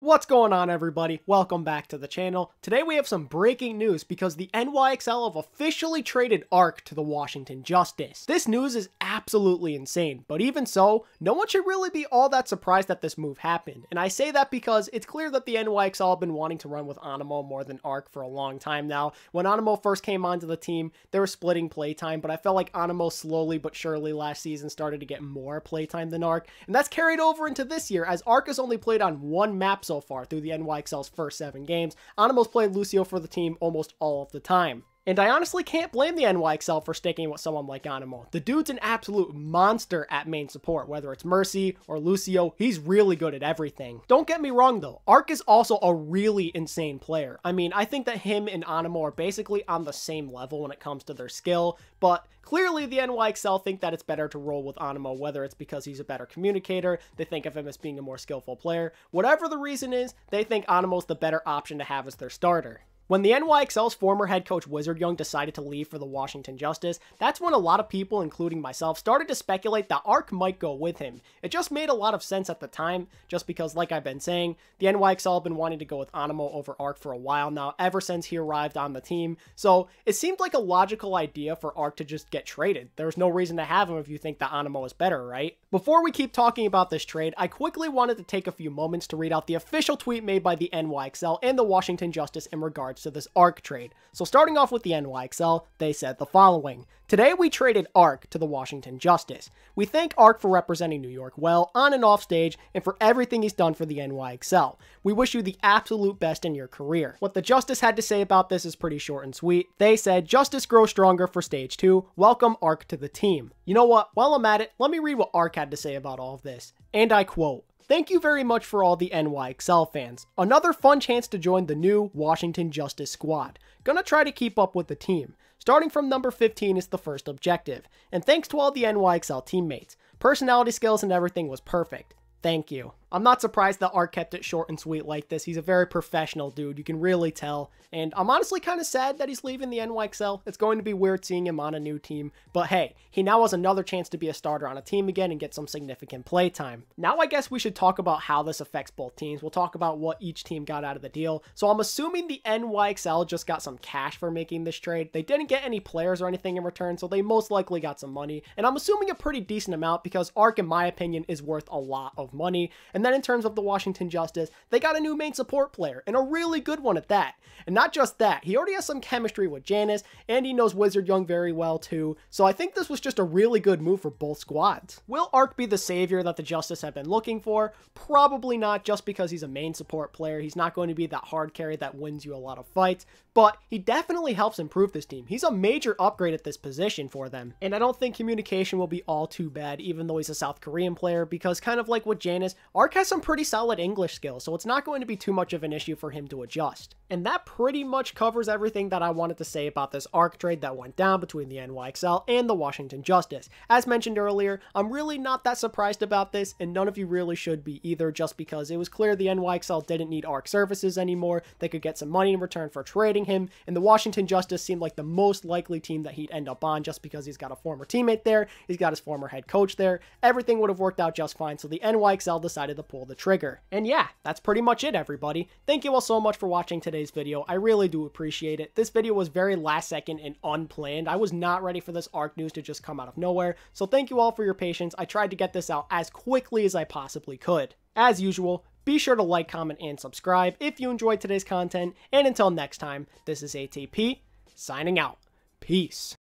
What's going on, everybody? Welcome back to the channel. Today we have some breaking news because the NYXL have officially traded ARC to the Washington Justice. This news is absolutely insane, but even so, no one should really be all that surprised that this move happened. And I say that because it's clear that the NYXL have been wanting to run with Animo more than ARC for a long time now. When Animo first came onto the team, they were splitting playtime, but I felt like Animo slowly but surely last season started to get more playtime than ARC, and that's carried over into this year as ARC has only played on one map so far through the NYXL's first 7 games. Animo's played Lucio for the team almost all of the time. And I honestly can't blame the NYXL for sticking with someone like Animo. The dude's an absolute monster at main support, whether it's Mercy or Lucio, he's really good at everything. Don't get me wrong though, ARC is also a really insane player. I mean, I think that him and Animo are basically on the same level when it comes to their skill, but clearly the NYXL think that it's better to roll with Animo, whether it's because he's a better communicator, they think of him as being a more skillful player. Whatever the reason is, they think Animo's the better option to have as their starter. When the NYXL's former head coach Wizard Young decided to leave for the Washington Justice, that's when a lot of people, including myself, started to speculate that ARC might go with him. It just made a lot of sense at the time, just because, like I've been saying, the NYXL have been wanting to go with Animo over ARC for a while now, ever since he arrived on the team, so it seemed like a logical idea for ARC to just get traded. There's no reason to have him if you think that Animo is better, right? Before we keep talking about this trade, I quickly wanted to take a few moments to read out the official tweet made by the NYXL and the Washington Justice in regards to this ARC trade. So starting off with the NYXL, they said the following. Today we traded ARC to the Washington Justice. We thank ARC for representing New York well on and off stage and for everything he's done for the NYXL. We wish you the absolute best in your career. What the Justice had to say about this is pretty short and sweet. They said, Justice grows stronger for stage 2. Welcome ARC to the team. You know what? While I'm at it, let me read what ARC had to say about all of this. And I quote, "Thank you very much for all the NYXL fans. Another fun chance to join the new Washington Justice squad. Gonna try to keep up with the team. Starting from number 15 is the first objective. And thanks to all the NYXL teammates. Personality skills and everything was perfect. Thank you." I'm not surprised that ARC kept it short and sweet like this. He's a very professional dude, you can really tell. And I'm honestly kind of sad that he's leaving the NYXL. It's going to be weird seeing him on a new team. But hey, he now has another chance to be a starter on a team again and get some significant play time. Now I guess we should talk about how this affects both teams. We'll talk about what each team got out of the deal. So I'm assuming the NYXL just got some cash for making this trade. They didn't get any players or anything in return, so they most likely got some money. And I'm assuming a pretty decent amount because ARC, in my opinion, is worth a lot of money. And then in terms of the Washington Justice, they got a new main support player, and a really good one at that. And not just that, he already has some chemistry with Janice, and he knows Wizard Young very well too, so I think this was just a really good move for both squads. Will ARC be the savior that the Justice have been looking for? Probably not, just because he's a main support player. He's not going to be that hard carry that wins you a lot of fights, but he definitely helps improve this team. He's a major upgrade at this position for them, and I don't think communication will be all too bad, even though he's a South Korean player, because kind of like with Janice, ARC has some pretty solid English skills, so it's not going to be too much of an issue for him to adjust. And that pretty much covers everything that I wanted to say about this ARC trade that went down between the NYXL and the Washington Justice. As mentioned earlier, I'm really not that surprised about this, and none of you really should be either, just because it was clear the NYXL didn't need ARC services anymore. They could get some money in return for trading him, and the Washington Justice seemed like the most likely team that he'd end up on, just because he's got a former teammate there, he's got his former head coach there. Everything would have worked out just fine, so the NYXL decided to pull the trigger. And yeah, that's pretty much it, everybody. Thank you all so much for watching today's video. I really do appreciate it. This video was very last second and unplanned. I was not ready for this ARC news to just come out of nowhere, so thank you all for your patience. I tried to get this out as quickly as I possibly could. As usual, be sure to like, comment, and subscribe if you enjoyed today's content, and until next time, this is ATP, signing out. Peace.